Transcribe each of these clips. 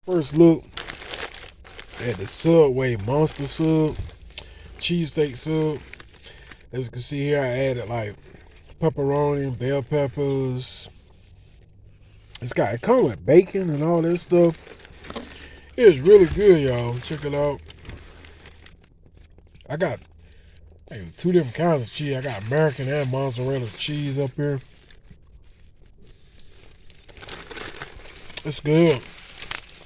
First look at the Subway Monster Sub, cheesesteak sub. As you can see here, I added like pepperoni, bell peppers. It comes with bacon and all that stuff. It's really good, y'all. Check it out. I got two different kinds of cheese. I got American and mozzarella cheese up here. It's good.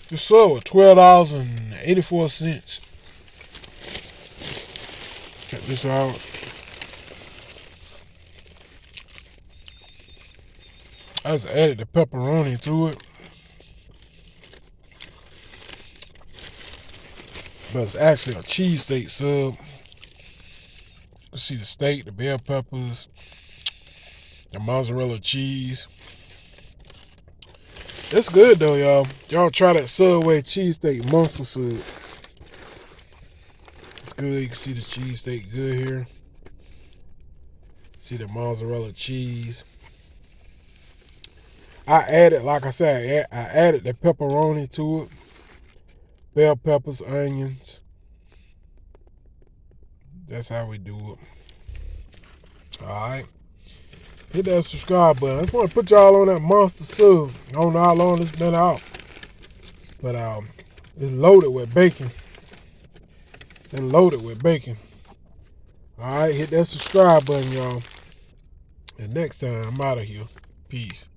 This sub was $12.84. Check this out. I just added the pepperoni to it. But it's actually a cheesesteak sub. You see the steak, the bell peppers, the mozzarella cheese. It's good though, y'all. Y'all try that Subway cheesesteak monster sub. It's good. You can see the cheesesteak good here. See the mozzarella cheese. I added, like I said, I added the pepperoni to it. Bell peppers, onions. That's how we do it. Alright. Hit that subscribe button. I just want to put y'all on that monster sub. I don't know how long it's been out. But it's loaded with bacon. It's loaded with bacon. Alright, hit that subscribe button, y'all. And next time, I'm out of here. Peace.